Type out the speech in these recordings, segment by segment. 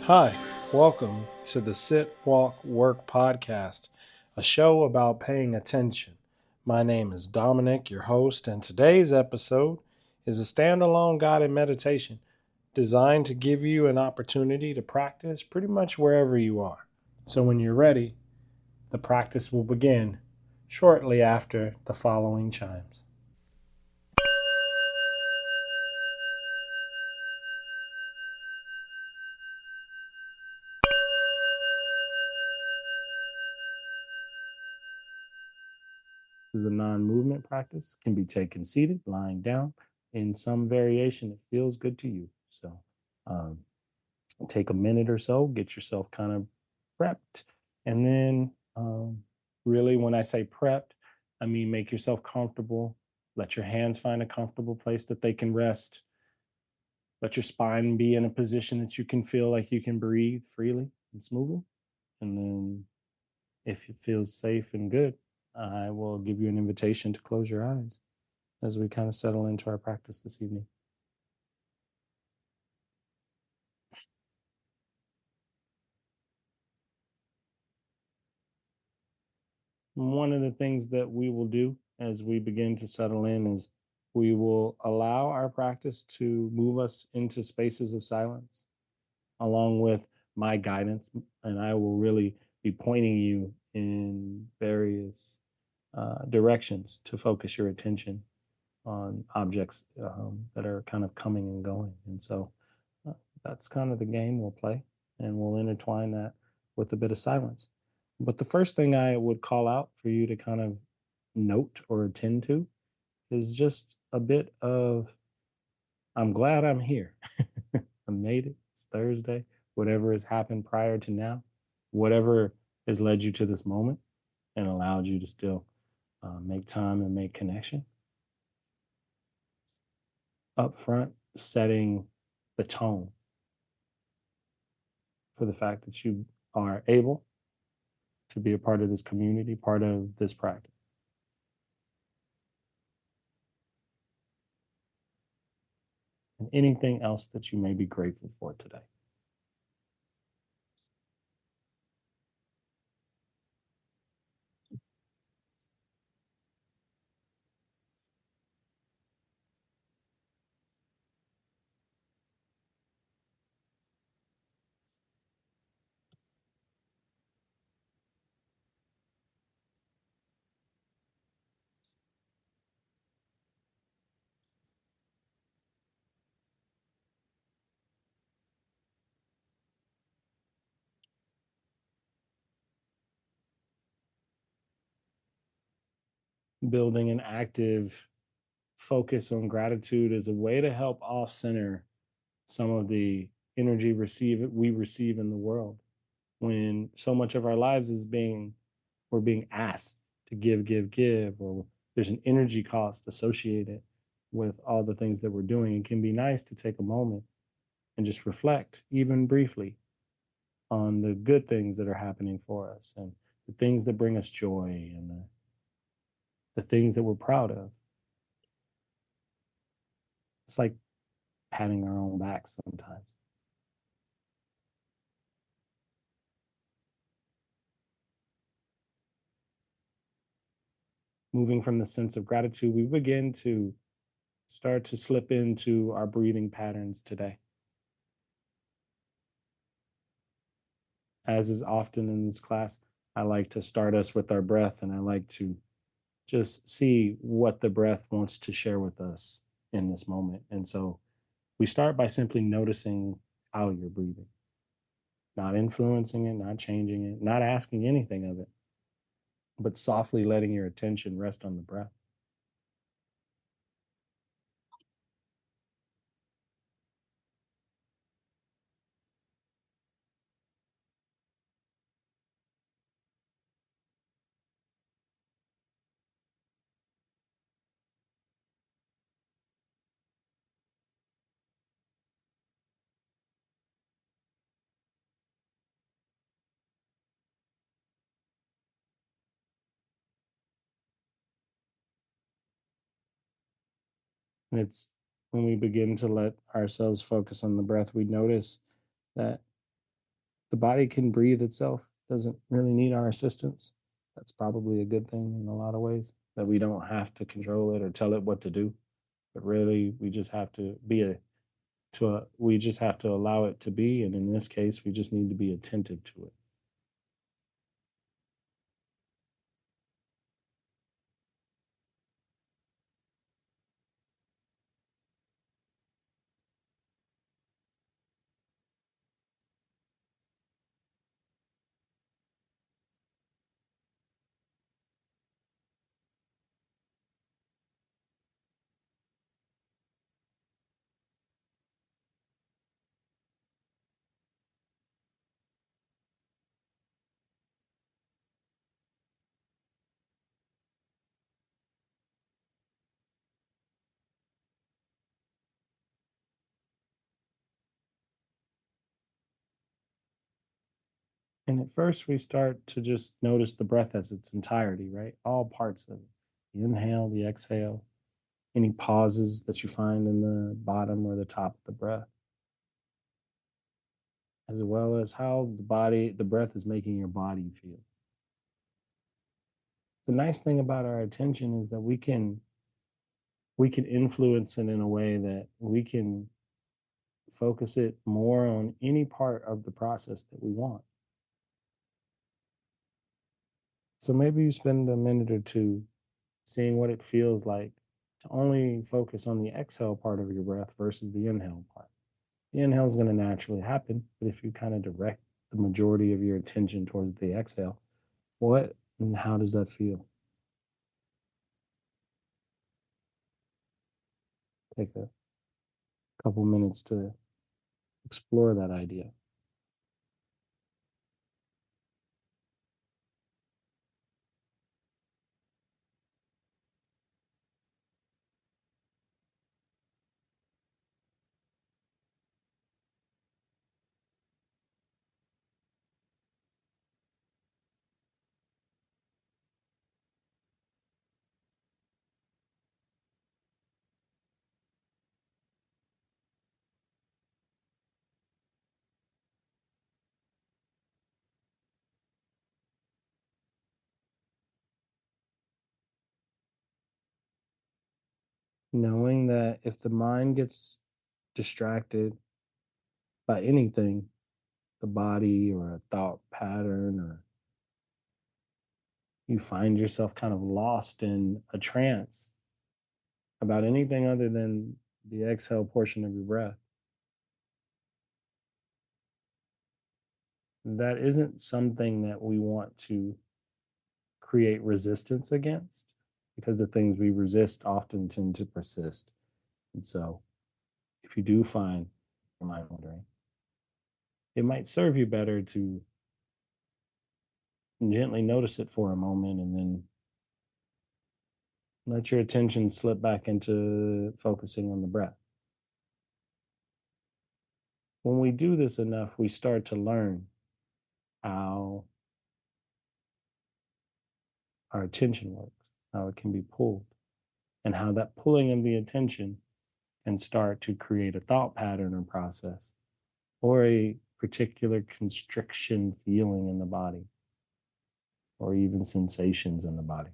Hi, welcome to the Sit, Walk, Work podcast, a show about paying attention. My name is Dominic, your host, and today's episode is a standalone guided meditation designed to give you an opportunity to practice pretty much wherever you are. So when you're ready, the practice will begin shortly after the following chimes. This is a non-movement practice, can be taken seated, lying down, in some variation that feels good to you. So um, take a minute or so, get yourself kind of prepped. And then, really, when I say prepped, I mean make yourself comfortable. Let your hands find a comfortable place that they can rest. Let your spine be in a position that you can feel like you can breathe freely and smoothly. And then, if it feels safe and good, I will give you an invitation to close your eyes as we kind of settle into our practice this evening. One of the things that we will do as we begin to settle in is we will allow our practice to move us into spaces of silence along with my guidance, and I will really be pointing you in various directions to focus your attention on objects that are kind of coming and going. And so uh, that's kind of the game we'll play, and we'll intertwine that with a bit of silence. But the first thing I would call out for you to kind of note or attend to is just a bit of I'm glad I'm here. I made it. It's Thursday. Whatever has happened prior to now, whatever has led you to this moment and allowed you to still make time and make connection. Up front, setting the tone for the fact that you are able to be a part of this community, part of this practice. And anything else that you may be grateful for today. Building an active focus on gratitude is a way to help off center some of the energy we receive in the world when so much of our lives is being we're being asked to give, or there's an energy cost associated with all the things that we're doing. It can be nice to take a moment and just reflect, even briefly, on the good things that are happening for us and the things that bring us joy and the things that we're proud of. It's like patting our own back sometimes. Moving from the sense of gratitude, we begin to start to slip into our breathing patterns today. As is often in this class, I like to start us with our breath, and I like to just see what the breath wants to share with us in this moment. And so we start by simply noticing how you're breathing, not influencing it, not changing it, not asking anything of it, but softly letting your attention rest on the breath. And it's when we begin to let ourselves focus on the breath, we notice that The body can breathe itself, doesn't really need our assistance. That's probably a good thing in a lot of ways, that we don't have to control it or tell it what to do, but really we just have to be we just have to allow it to be, and in this case we just need to be attentive to it. And at first we start to just notice the breath as its entirety, right? All parts of it. The inhale, the exhale, any pauses that you find in the bottom or the top of the breath, as well as how the breath is making your body feel. The nice thing about our attention is that we can influence it in a way that we can focus it more on any part of the process that we want. So maybe you spend a minute or two seeing what it feels like to only focus on the exhale part of your breath versus the inhale part. The inhale is going to naturally happen, but if you kind of direct the majority of your attention towards the exhale, what and how does that feel? Take a couple minutes to explore that idea. Knowing that if the mind gets distracted by anything, the body or a thought pattern, or you find yourself kind of lost in a trance about anything other than the exhale portion of your breath, that isn't something that we want to create resistance against, because the things we resist often tend to persist. And so, if you do find your mind wandering, it might serve you better to gently notice it for a moment and then let your attention slip back into focusing on the breath. When we do this enough, we start to learn how our attention works, how it can be pulled, and how that pulling of the attention can start to create a thought pattern or process or a particular constriction feeling in the body or even sensations in the body.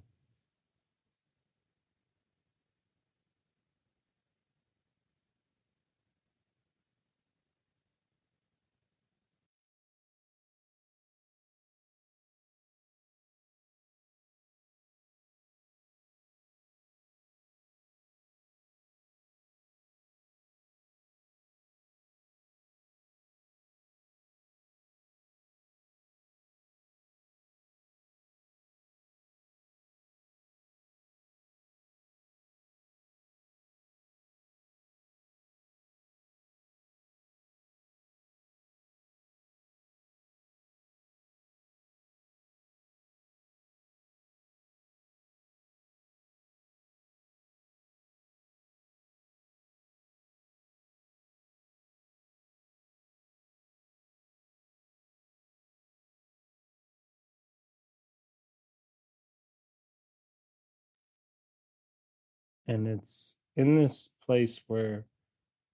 And it's in this place where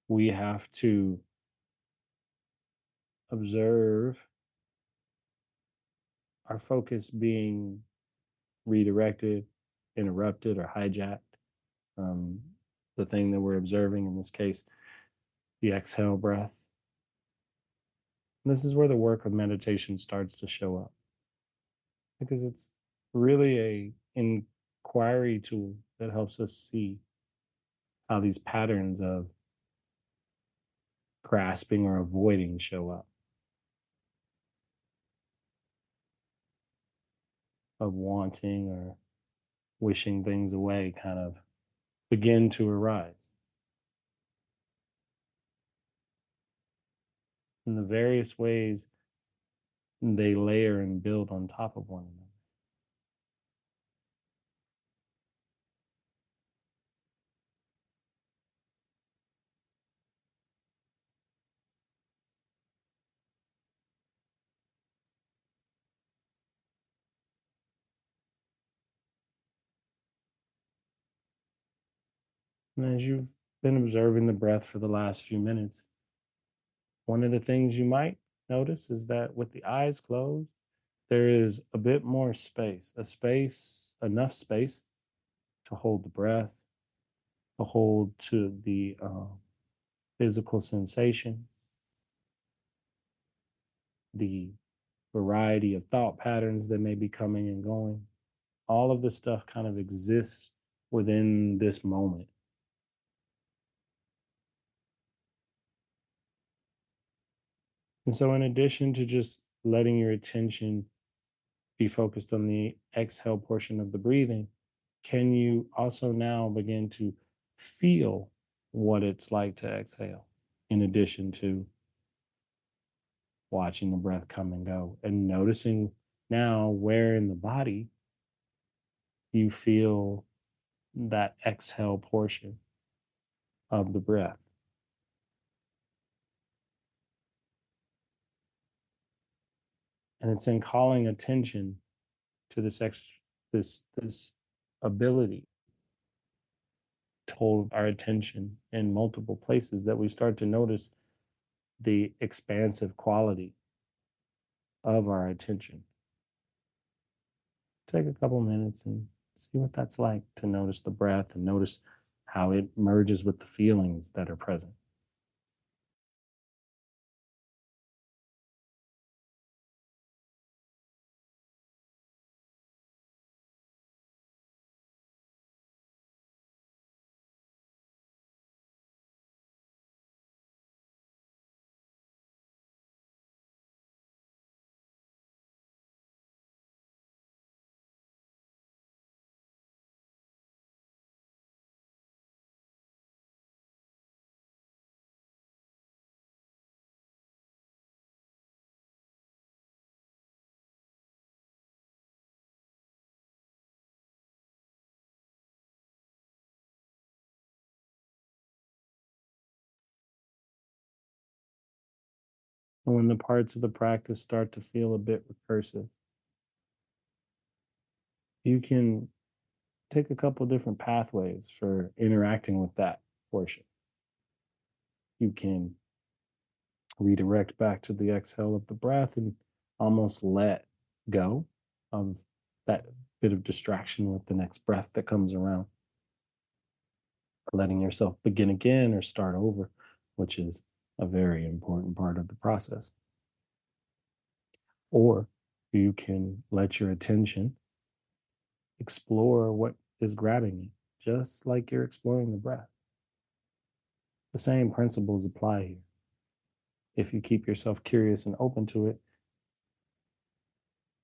we have to observe our focus being redirected, interrupted, or hijacked from the thing that we're observing, in this case, the exhale breath. And this is where the work of meditation starts to show up, because it's really a inquiry tool that helps us see how these patterns of grasping or avoiding show up, of wanting or wishing things away kind of begin to arise. In the various ways they layer and build on top of one another. And as you've been observing the breath for the last few minutes, one of the things you might notice is that with the eyes closed, there is a bit more space, enough space to hold the breath, to hold to the physical sensation, the variety of thought patterns that may be coming and going. All of this stuff kind of exists within this moment. And so, in addition to just letting your attention be focused on the exhale portion of the breathing, can you also now begin to feel what it's like to exhale, in addition to watching the breath come and go and noticing now where in the body you feel that exhale portion of the breath? And it's in calling attention to this ability to hold our attention in multiple places that we start to notice the expansive quality of our attention. Take a couple minutes and see what that's like, to notice the breath and notice how it merges with the feelings that are present. And when the parts of the practice start to feel a bit recursive, you can take a couple different pathways for interacting with that portion. You can redirect back to the exhale of the breath and almost let go of that bit of distraction with the next breath that comes around, letting yourself begin again or start over, which is a very important part of the process. Or you can let your attention explore what is grabbing you, just like you're exploring the breath. The same principles apply here. If you keep yourself curious and open to it,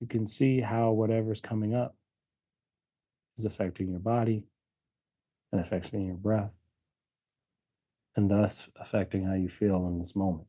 you can see how whatever's coming up is affecting your body and affecting your breath, and thus affecting how you feel in this moment.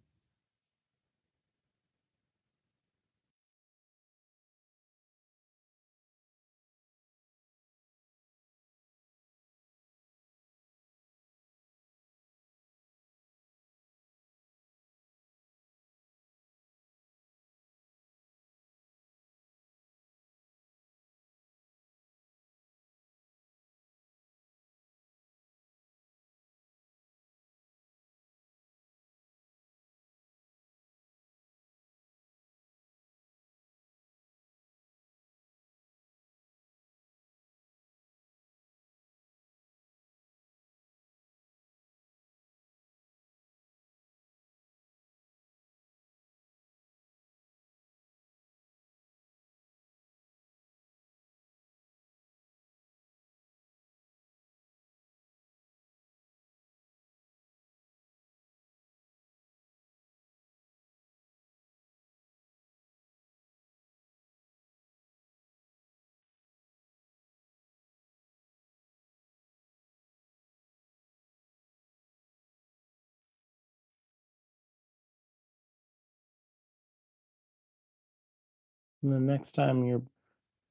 And the next time your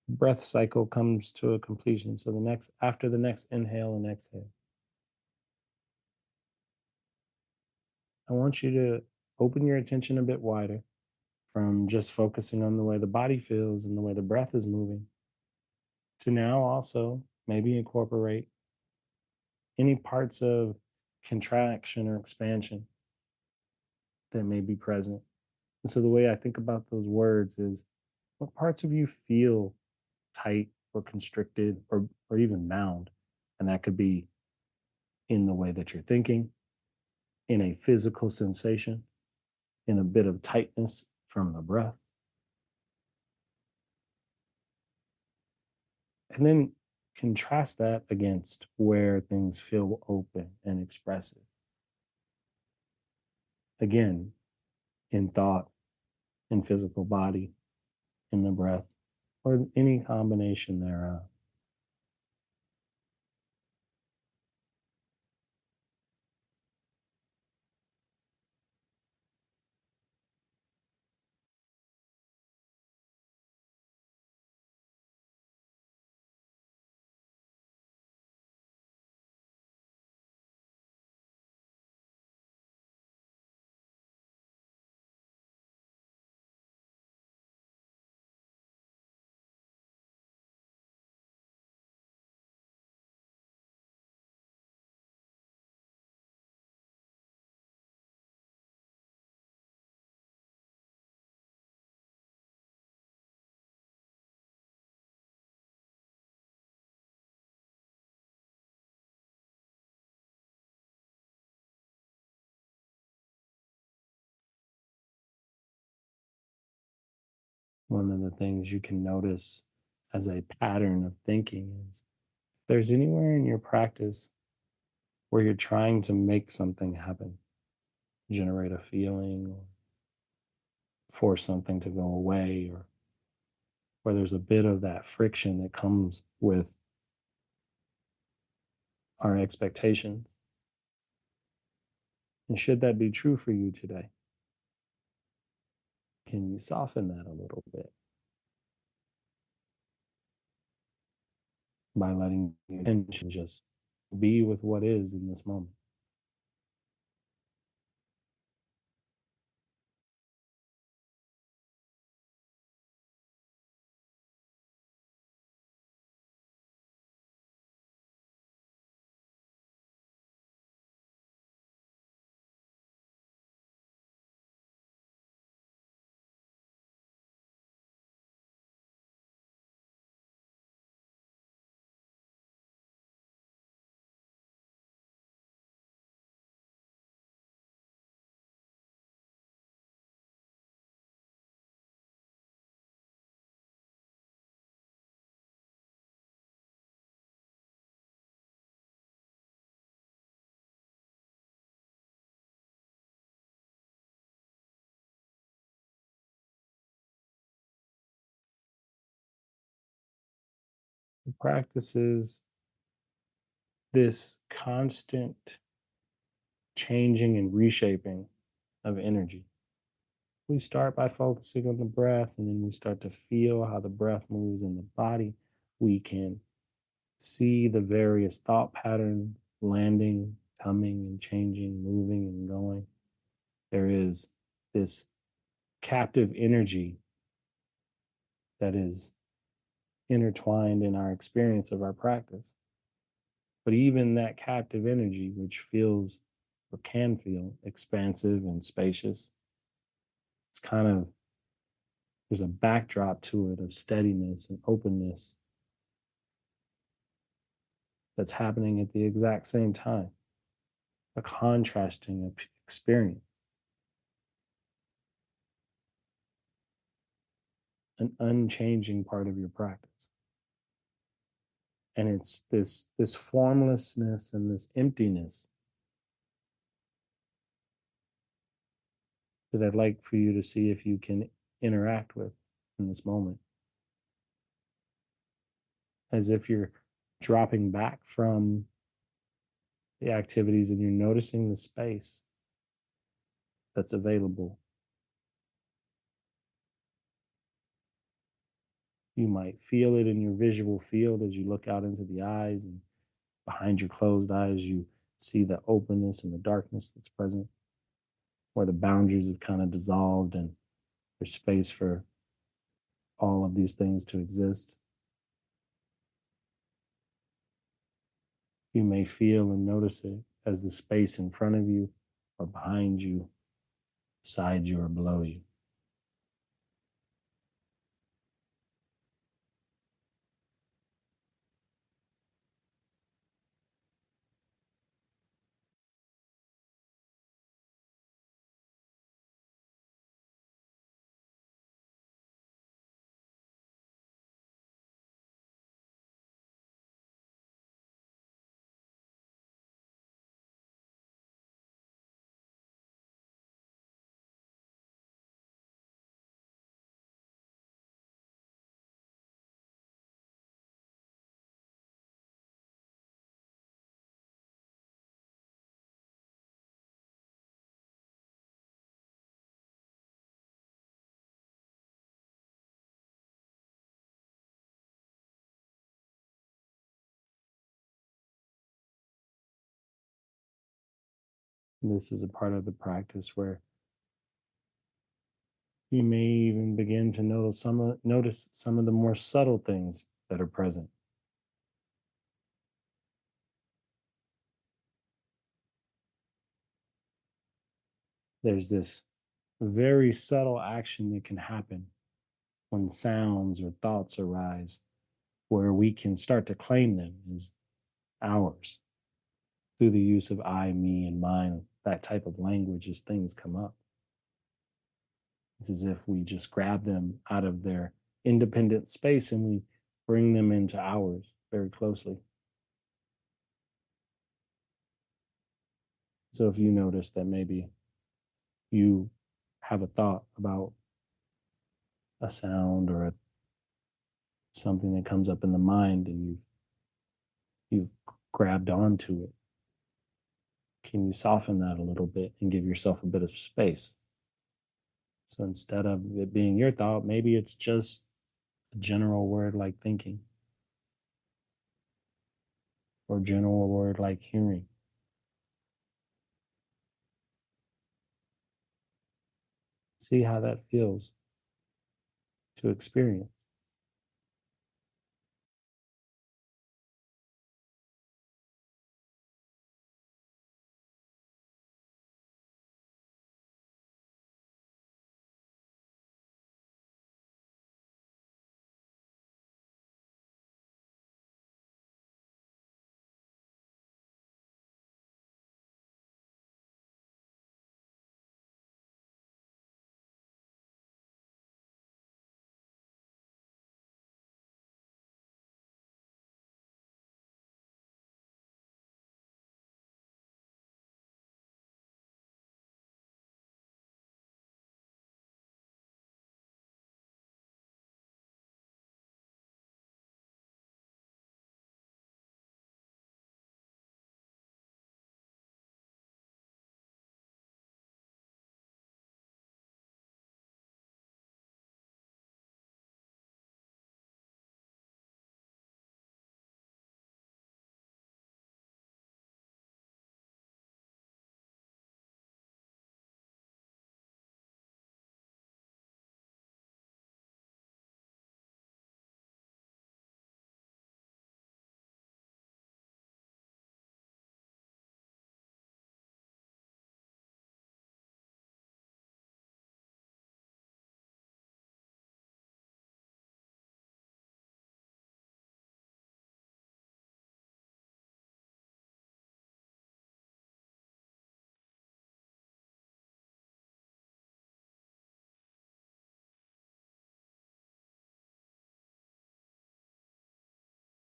breath cycle comes to a completion, so the next after the next inhale and exhale, I want you to open your attention a bit wider from just focusing on the way the body feels and the way the breath is moving to now also maybe incorporate any parts of contraction or expansion that may be present. And so the way I think about those words is what parts of you feel tight or constricted or even bound? And that could be in the way that you're thinking, in a physical sensation, in a bit of tightness from the breath. And then contrast that against where things feel open and expressive. Again, in thought, in physical body, in the breath, or any combination thereof. One of the things you can notice as a pattern of thinking is if there's anywhere in your practice where you're trying to make something happen, generate a feeling, or force something to go away, or where there's a bit of that friction that comes with our expectations. And should that be true for you today, can you soften that a little bit by letting your attention just be with what is in this moment? The practice is this constant changing and reshaping of energy. We start by focusing on the breath, and then we start to feel how the breath moves in the body. We can see the various thought patterns landing, coming, and changing, moving, and going. There is this captive energy that is intertwined in our experience of our practice. But even that captive energy, which feels or can feel expansive and spacious, it's kind of there's a backdrop to it of steadiness and openness that's happening at the exact same time, a contrasting experience, an unchanging part of your practice. And it's this formlessness and this emptiness that I'd like for you to see if you can interact with in this moment, as if you're dropping back from the activities and you're noticing the space that's available. You might feel it in your visual field as you look out into the eyes, and behind your closed eyes, you see the openness and the darkness that's present, where the boundaries have kind of dissolved and there's space for all of these things to exist. You may feel and notice it as the space in front of you or behind you, beside you or below you. This is a part of the practice where you may even begin to notice some of the more subtle things that are present. There's this very subtle action that can happen when sounds or thoughts arise, where we can start to claim them as ours through the use of I, me, and mine, that type of language as things come up. It's as if we just grab them out of their independent space and we bring them into ours very closely. So if you notice that maybe you have a thought about a sound or something that comes up in the mind and you've grabbed onto it, can you soften that a little bit and give yourself a bit of space? So instead of it being your thought, maybe it's just a general word like thinking or general word like hearing. See how that feels to experience.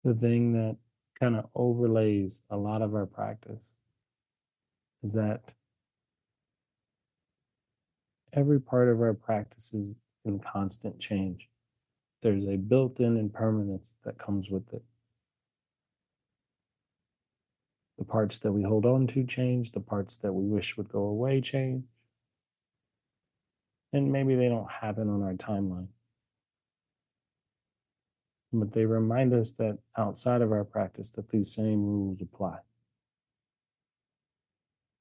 The thing that kind of overlays a lot of our practice is that every part of our practice is in constant change. There's a built in impermanence that comes with it. The parts that we hold on to change, the parts that we wish would go away change, and maybe they don't happen on our timeline. but they remind us that outside of our practice that these same rules apply.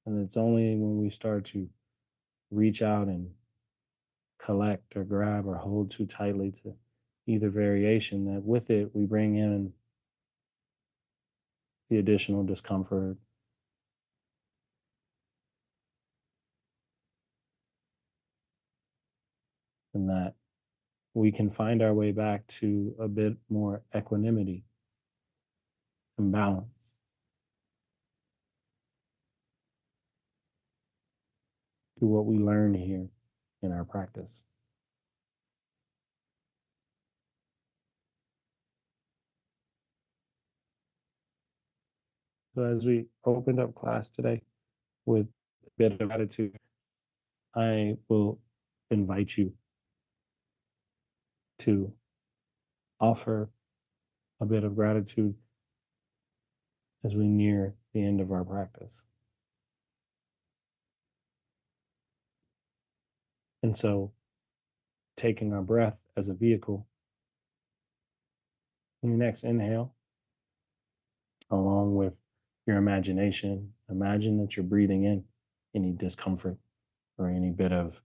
And it's only when we start to reach out and collect or grab or hold too tightly to either variation that with it we bring in the additional discomfort and that we can find our way back to a bit more equanimity and balance through what we learn here in our practice. So, as we opened up class today with a bit of gratitude, I will invite you to offer a bit of gratitude as we near the end of our practice. And so, taking our breath as a vehicle, in your next inhale, along with your imagination, imagine that you're breathing in any discomfort or any bit of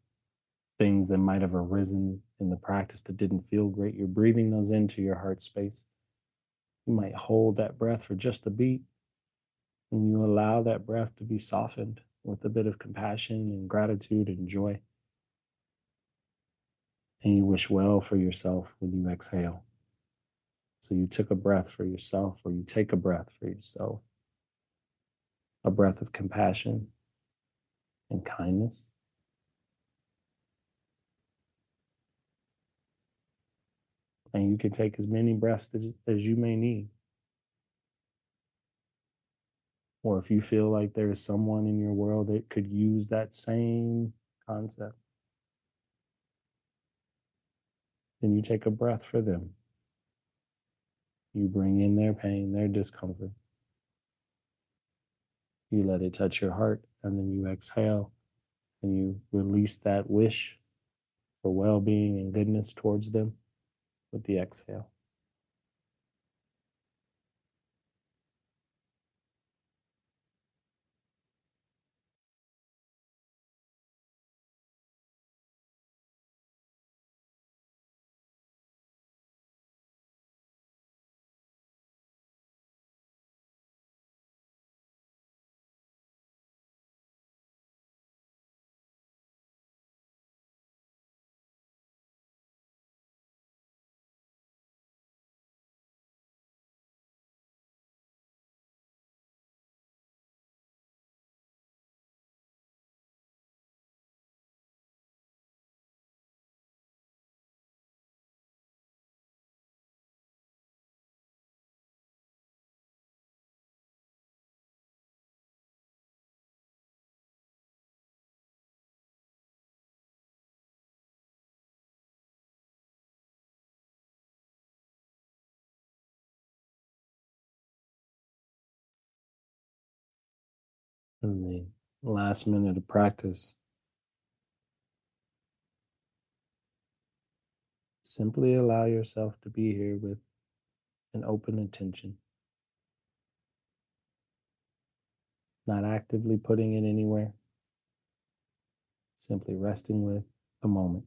things that might have arisen in the practice that didn't feel great. You're breathing those into your heart space. You might hold that breath for just a beat and you allow that breath to be softened with a bit of compassion and gratitude and joy. And you wish well for yourself when you exhale. So you took a breath for yourself, or you take a breath for yourself, a breath of compassion and kindness. And you can take as many breaths as you may need. Or if you feel like there is someone in your world that could use that same concept, then you take a breath for them. You bring in their pain, their discomfort. You let it touch your heart, and then you exhale and you release that wish for well being and goodness towards them with the exhale. In the last minute of practice, simply allow yourself to be here with an open attention, not actively putting it anywhere, simply resting with a moment.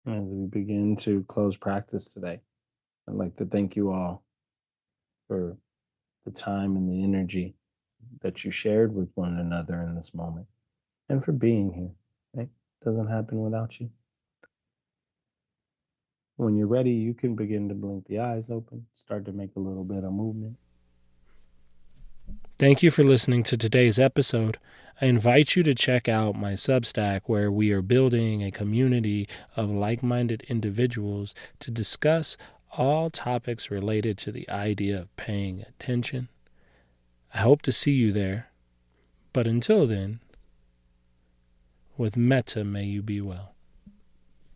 As we begin to close practice today, I'd like to thank you all for the time and the energy that you shared with one another in this moment and for being here. Right? It doesn't happen without you. When you're ready, you can begin to blink the eyes open, start to make a little bit of movement. Thank you for listening to today's episode. I invite you to check out my Substack, where we are building a community of like-minded individuals to discuss all topics related to the idea of paying attention. I hope to see you there. But until then, with Metta may you be well.